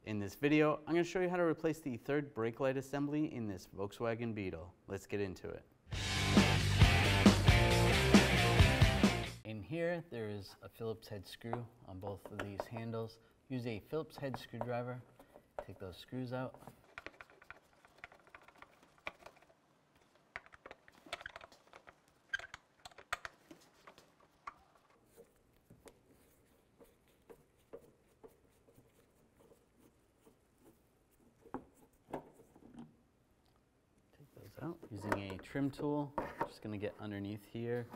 In this video, I'm going to show you how to replace the third brake light assembly in this Volkswagen Beetle. Let's get into it. In here, there is a Phillips head screw on both of these handles. Use a Phillips head screwdriver. Take those screws out. Out using a trim tool. Just going to get underneath here,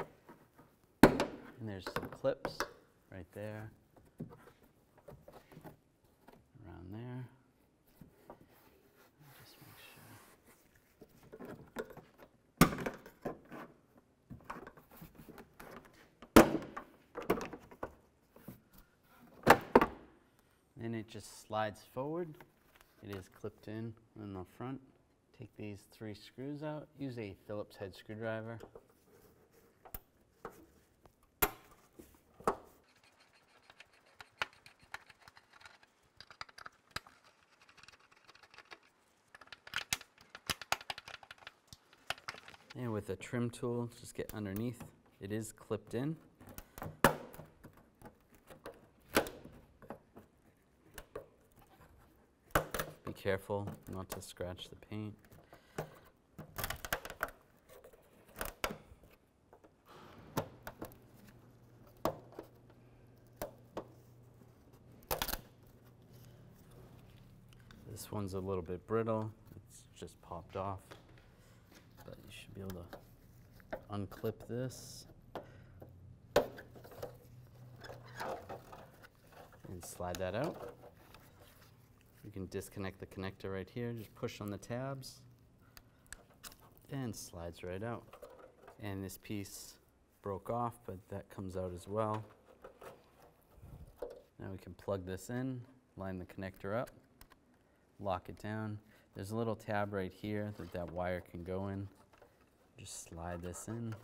and there's some clips right there, around there. Just make sure. And it just slides forward. It is clipped in the front. Take these 3 screws out. Use a Phillips head screwdriver. And with a trim tool, just get underneath. It is clipped in. Be careful not to scratch the paint. This one's a little bit brittle. It's just popped off. But you should be able to unclip this and slide that out. You can disconnect the connector right here. Just push on the tabs and slides right out. And this piece broke off, but that comes out as well. Now we can plug this in, line the connector up, lock it down. There's a little tab right here that wire can go in. Just slide this in.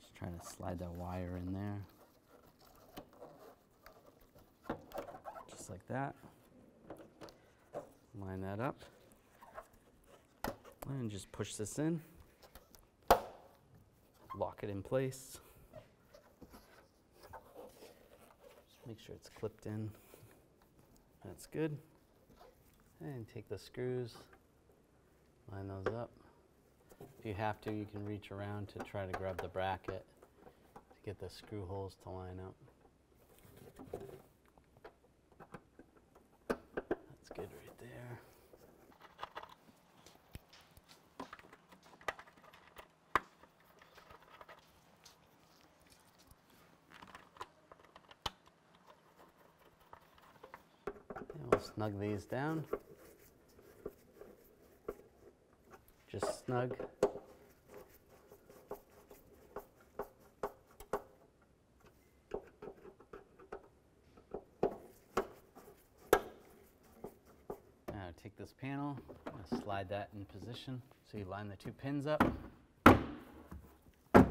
Just trying to slide that wire in there. Just like that. Line that up. And just push this in. Lock it in place. Make sure it's clipped in. That's good. And take the screws, line those up. If you have to, you can reach around to try to grab the bracket to get the screw holes to line up. That's good right there. We'll snug these down. Just snug. Now take this panel, slide that in position. So you line the 2 pins up. And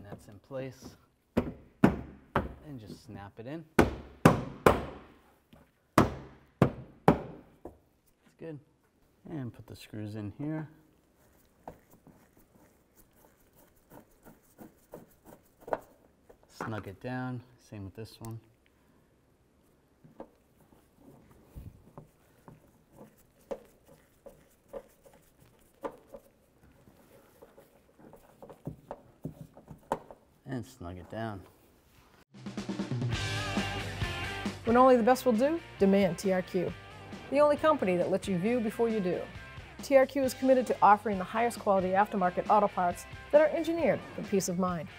that's in place. And just snap it in. Good. And put the screws in here. Snug it down. Same with this one. And snug it down. When only the best will do, demand TRQ. The only company that lets you view before you do. TRQ is committed to offering the highest quality aftermarket auto parts that are engineered for peace of mind.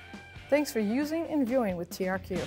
Thanks for using and viewing with TRQ.